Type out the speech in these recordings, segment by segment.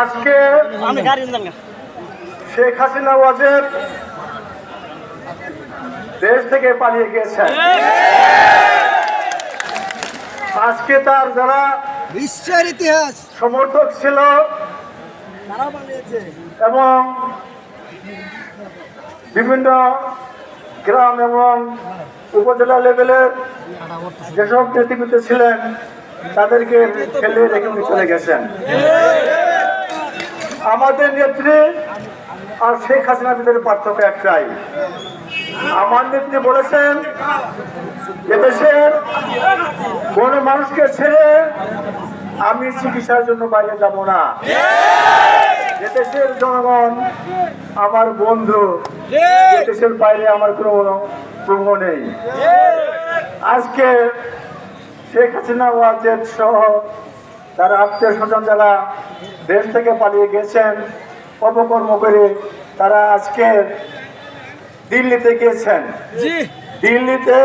আজকে শেখ হাসিনা ওয়াজেদ দেশ থেকে পালিয়ে গিয়েছেন। আজকে তার যারা বিশ্বের ইতিহাস সমর্থক ছিল এবং বিভিন্ন গ্রাম এবং উপজেলা লেভেলের যেসব নেতৃবৃন্দ ছিলেন তাদেরকে ফেলে রেখে চলে গেছেন। আমাদের নেত্রী আর শেখ হাসিনার ভিতরে পার্থক্য একটাই। আমার নেত্রী বলেছেন এদেশের কোন মানুষকে ছেড়ে আমি চিকিৎসার জন্য বাইরে যাব না। এদেশের জনগণ আমার বন্ধু, দেশের বাইরে আমার কোনো প্রভু নেই। আজকে শেখ হাসিনা ওয়াজেদ সহ তার আত্মীয় স্বজন যারা দেশ থেকে পালিয়ে গেছেন অপকর্ম করে, তারা আজকে দিল্লিতে গিয়েছেন। দিল্লিতে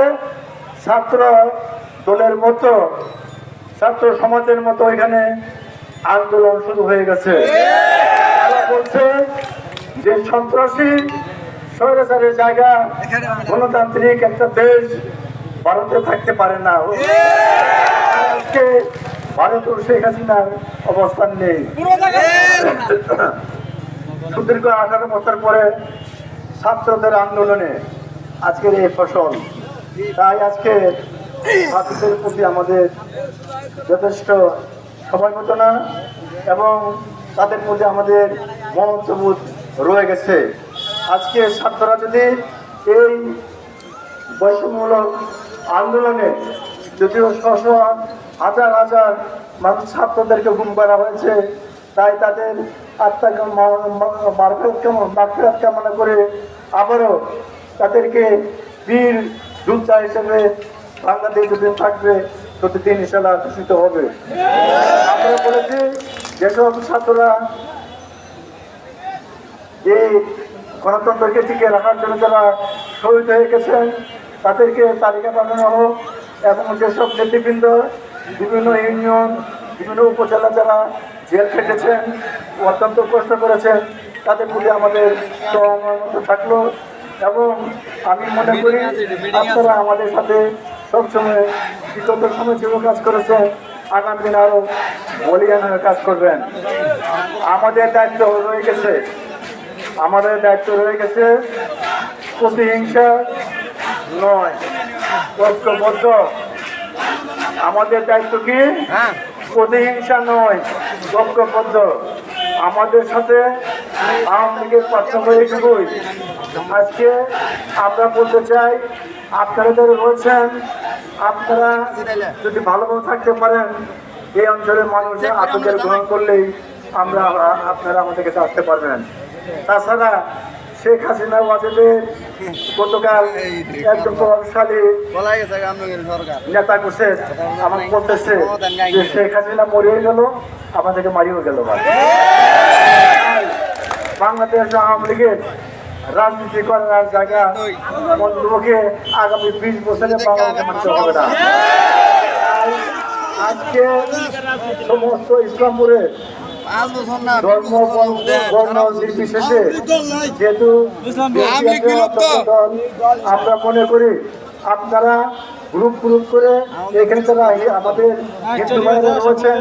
ছাত্র দলের মতো, ছাত্র সমাজের মতো এখানে আন্দোলন শুরু হয়ে গেছে। তারা বলছে যে সন্ত্রাসী স্বৈরাচারের জায়গা গণতান্ত্রিক একটা দেশ ভারতে থাকতে পারে না। আজকে ভারত ও শেখ হাসিনার অবস্থান নেই। সুদীর্ঘ 18 বছর পরে ছাত্রদের আন্দোলনে আজকের এই ফসল। তাই আজকে ছাত্রদের প্রতি আমাদের যথেষ্ট সমবেদনা এবং তাদের মধ্যে আমাদের মমত্ববোধ রয়ে গেছে। আজকে ছাত্ররা যদি এই বৈষম্যমূলক আন্দোলনে যদিও হাজার হাজার মানুষ ছাত্রদেরকে গুম করা হয়েছে, তাই তাদের আত্মাকে মাগফিরাত কামনা করে আবারও তাদেরকে বীর যোদ্ধা হিসেবে বাংলাদেশ যতদিন থাকবে ততদিন ইনশাআল্লাহ ঘোষিত হবে। আমরা বলেছি যেসব ছাত্ররা এই গণতন্ত্রকে টিকে রাখার জন্য যারা শহীদ হয়ে গেছেন তাদেরকে তালিকা পাঠানো হোক এবং যেসব নেতৃবৃন্দ বিভিন্ন ইউনিয়ন বিভিন্ন উপজেলা যারা জেল খেটেছেন, অত্যন্ত কষ্ট করেছেন, তাদের প্রতি আমাদের সহমত থাকলো। এবং আমি মনে করি আপনারা আমাদের সাথে সবসময় বিগত সময় যেভাবে কাজ করেছেন আগামী দিন আরও বলিয়ান হয়ে কাজ করবেন। আমাদের দায়িত্ব রয়ে গেছে, প্রতিহিংসা নয়, ঐক্যবদ্ধ। আমাদের দায়িত্ব কি? প্রতিহিংসা নয়, ঐক্যবদ্ধ। আমাদের সাথে আওয়ামী লীগের পার্থক্য এইটুকুই। আজকে আমরা বলতে চাই আপনারা যারা রয়েছেন, আপনারা যদি ভালোভাবে থাকতে পারেন এই অঞ্চলের মানুষ আপনাদের গ্রহণ করলেই আপনারা আমাদের কাছে আসতে পারবেন। তাছাড়া শেখ হাসিনা ওয়াজেদের গতকাল একজন প্রভাবশালী নেতা করছে আমাকে বলতেছে যে শেখ হাসিনা মরিয়ে গেল, আমাদেরকে মারিয়েও গেল। বাংলাদেশ আওয়ামী লীগের রাজনীতি করার জায়গা মন্তব্যকে আগামী 20 বছরে বাংলাদেশে মানতে হবে না। আজকে সমস্ত ইসলামপুরে ধর্ম বর্ণ নির্বিশেষে যেহেতু আমরা মনে করি আপনারা গ্রুপ করে এখানে যারা আমাদের হিন্দু ভাইরা রয়েছেন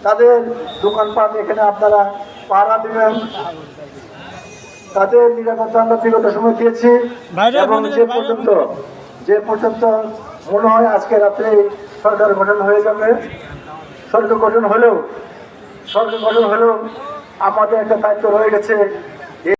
তাদের দোকানপাট এখানে আপনারা পাহারা দিবেন। তাদের নিরাপত্তা আমরা বিগত সময় দিয়েছি এবং যে পর্যন্ত মনে হয় আজকে রাত্রে সরকার গঠন হয়ে যাবে। সরকার গঠন হলেও আমাদের একটা দায়িত্ব রয়ে গেছে